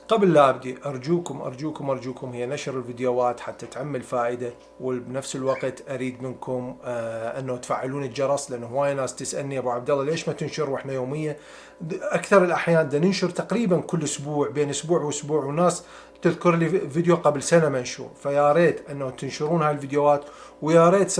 قبل لا أبدي أرجوكم هي نشر الفيديوهات حتى تعم الفائدة، وبنفس الوقت أريد منكم أنه تفعلون الجرس، لأنه هواي ناس تسألني أبو عبد الله ليش ما تنشر وإحنا يوميا؟ أكثر الأحيان بدنا ننشر تقريبا كل أسبوع، بين أسبوع وأسبوع، وناس تذكر لي فيديو قبل سنة منشور، فيا ريت أنه تنشرون هاي الفيديوهات، ويا ريت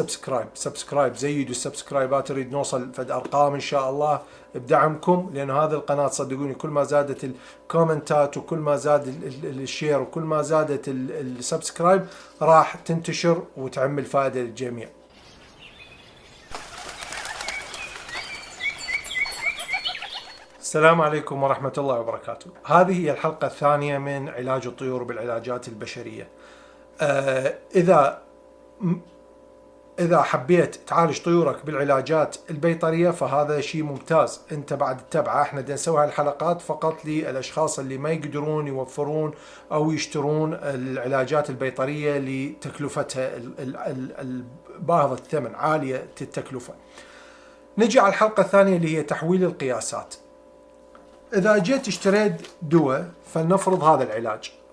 سبسكرايب زيدوا السبسكرايبات، نريد نوصل فد أرقام إن شاء الله بدعمكم، لأن هذه القناة صدقوني كل ما زادت الكومنتات وكل ما زاد الشير وكل ما زادت السبسكرايب راح تنتشر وتعم الفائدة للجميع. السلام عليكم ورحمة الله وبركاته. هذه هي الحلقة الثانية من علاج الطيور بالعلاجات البشرية. إذا حبيت تعالج طيورك بالعلاجات البيطرية فهذا شيء ممتاز، أنت بعد التبعة. احنا بدنا نسوي هالحلقات فقط للأشخاص اللي ما يقدرون يوفرون أو يشترون العلاجات البيطرية لتكلفتها باهظ الثمن، عالية التكلفة. نجي على الحلقة الثانية اللي هي تحويل القياسات. إذا جيت اشتريت دواء، فلنفرض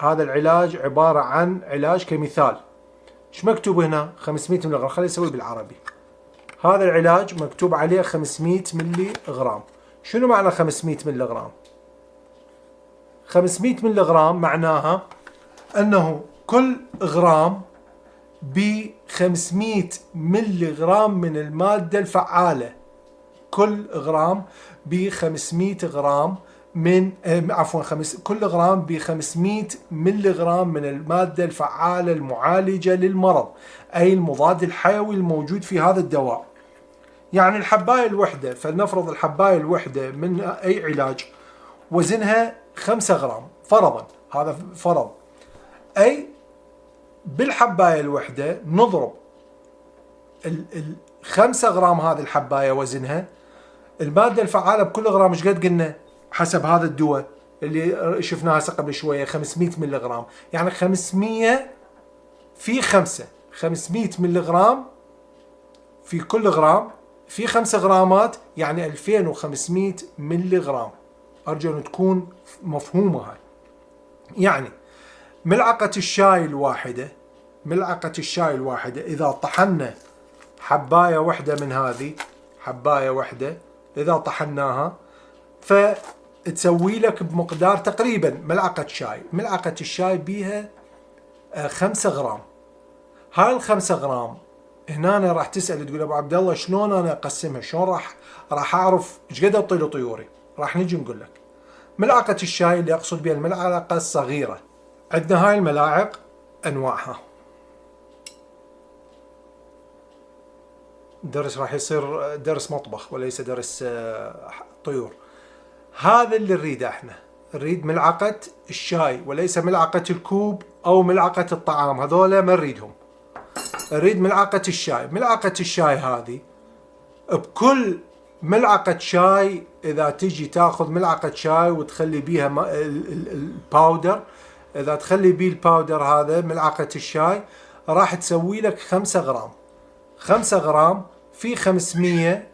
هذا العلاج عبارة عن علاج كمثال. ايش مكتوب هنا؟ 500 ملغ غرام. خلينا نسوي بالعربي. هذا العلاج مكتوب عليه 500 ملي غرام. شنو معنى 500 ملي غرام؟ 500 ملي غرام معناها انه كل غرام ب 500 ملي غرام من المادة الفعالة. كل غرام ب 500 غرام من كل غرام ب 500 ملي غرام من المادة الفعالة المعالجة للمرض، أي المضاد الحيوي الموجود في هذا الدواء. يعني الحباية الوحدة، فلنفرض الحباية الوحدة من أي علاج وزنها 5 غرام فرضا، هذا فرض، أي بالحباية الوحدة نضرب 5 غرام هذه الحباية وزنها، المادة الفعالة بكل غرام ايش قد قلنا؟ حسب هذا الدواء اللي شفناها قبل شوية 500 ملي غرام، يعني 500 في 5، 500 ملي غرام في كل غرام في 5 غرامات، يعني 2500 ملي غرام. أرجو أن تكون مفهومة هاي. يعني ملعقة الشاي الواحدة إذا طحنا حباية واحدة من هذه، حباية واحدة إذا طحناها فتسوي لك بمقدار تقريبا ملعقة الشاي بيها 5 غرام. هاي ال5 غرام هنا أنا راح تسأل تقول أبو عبد الله شلون أنا أقسمها؟ شلون راح أعرف إيش قد أعطي لطيوري؟ راح نجي نقول لك. ملعقة الشاي اللي أقصد بها الملعقة الصغيرة. عندنا هاي الملاعق أنواعها. درس راح يصير درس مطبخ وليس درس طيور. هذا اللي نريده احنا، نريد ملعقة الشاي وليس ملعقة الكوب أو ملعقة الطعام، هذولا ما نريدهم. نريد ملعقة الشاي. ملعقة الشاي هذه بكل ملعقة شاي، إذا تجي تاخذ ملعقة شاي وتخلي بيها الباودر، إذا تخلي بيه الباودر هذا ملعقة الشاي راح تسوي لك 5 غرام. 5 غرام في 500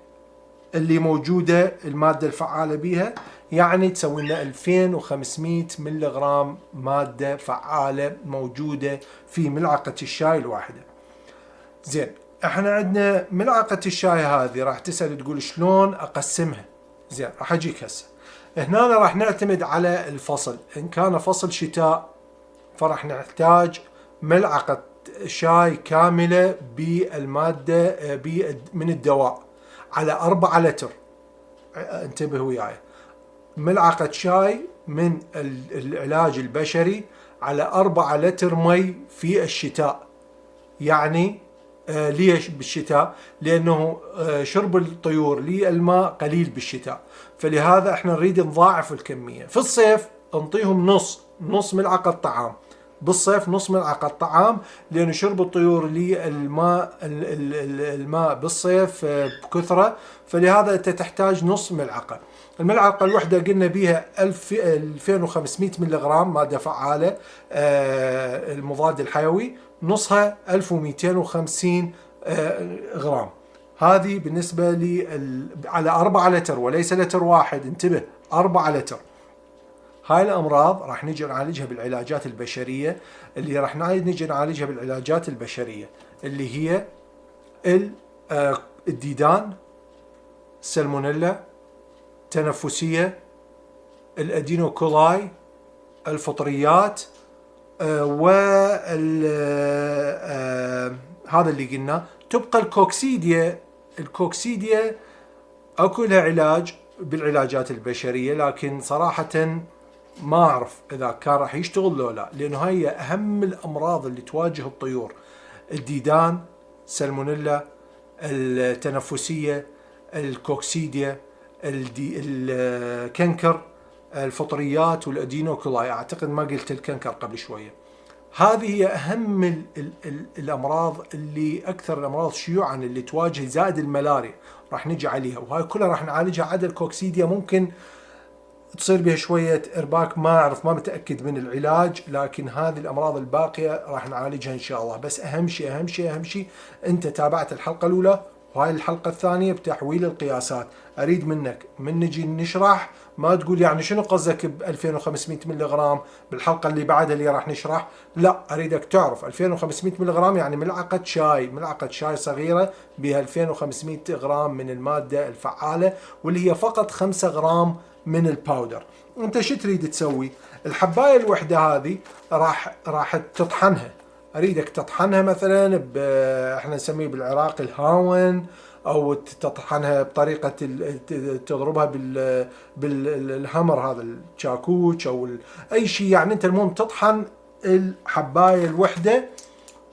اللي موجودة المادة الفعالة بيها، يعني تسوي لنا 2500 ملي غرام مادة فعالة موجودة في ملعقة الشاي الواحدة. زين، احنا عندنا ملعقة الشاي هذه راح تسأل تقول شلون أقسمها؟ زين، راح أجيك هسه. هنا راح نعتمد على الفصل. إن كان فصل شتاء فراح نحتاج ملعقة شاي كاملة بالمادة من الدواء على 4 لتر. انتبه وياي، ملعقة شاي من العلاج البشري على 4 لتر مي في الشتاء. يعني ليش بالشتاء؟ لأنه شرب الطيور للماء قليل بالشتاء، فلهذا احنا نريد نضاعف الكمية. في الصيف نعطيهم نص ملعقة طعام، بالصيف نص ملعقة طعام، لأن شرب الطيور الماء بالصيف بكثرة، فلهذا أنت تحتاج نص ملعقة. الملعقة الواحدة قلنا بيها 2500 ملي غرام مادة فعالة المضاد الحيوي، نصها 1250 غرام. هذه بالنسبة لي على 4 لتر وليس لتر واحد، انتبه 4 لتر. هاي الأمراض راح نجي نعالجها بالعلاجات البشرية، اللي راح نجي نعالجها بالعلاجات البشرية اللي هي الديدان، السلمونيلا، التنفسية، الأدينوكولاي، الفطريات، هذا اللي قلنا. تبقى الكوكسيديا اكو لها علاج بالعلاجات البشرية، لكن صراحة ما اعرف اذا كان راح يشتغل لو لا، لانه هي اهم الامراض اللي تواجه الطيور: الديدان، سلمونيلا، التنفسية، الكوكسيديا، الكنكر، الفطريات، والادينوكولاي. اعتقد ما قلت الكنكر قبل شوية. هذه هي اهم الامراض، اللي اكثر الامراض شيوعا اللي تواجه، زائد الملاريا راح نجي عليها، وهاي كلها راح نعالجها. عدا الكوكسيديا ممكن تصير بها شوية إرباك، ما أعرف، ما متأكد من العلاج، لكن هذه الأمراض الباقية راح نعالجها إن شاء الله. بس أهم شيء أنت تابعت الحلقة الأولى وهاي الحلقة الثانية بتحويل القياسات. أريد منك من نجي نشرح ما تقول يعني شنو قصدك ب 2500 ملغ بالحلقة اللي بعدها اللي راح نشرح. لا، أريدك تعرف 2500 ملغ يعني ملعقة شاي صغيرة بها 2500 غرام من المادة الفعالة، واللي هي فقط 5 غرام من الباودر. انت شو تريد تسوي؟ الحبايه الوحده هذه راح تطحنها. اريدك تطحنها مثلا احنا نسميه بالعراق الهاون، او تطحنها بطريقه تضربها بالهمر، هذا الشاكوش او اي شيء يعني. انت المهم تطحن الحبايه الوحده.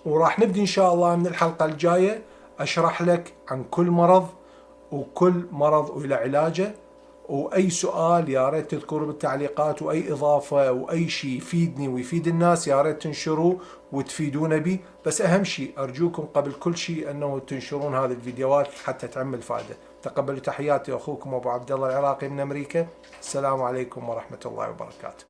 وراح نبدي ان شاء الله من الحلقه الجايه اشرح لك عن كل مرض، وكل مرض والى علاجه. واي سؤال يا ريت تذكروا بالتعليقات، واي اضافه واي شيء يفيدني ويفيد الناس يا ريت تنشروه وتفيدونا به. بس اهم شيء ارجوكم قبل كل شيء انه تنشرون هذه الفيديوهات حتى تعمل فائده. تقبلوا تحياتي، اخوكم ابو عبد الله العراقي من امريكا. السلام عليكم ورحمه الله وبركاته.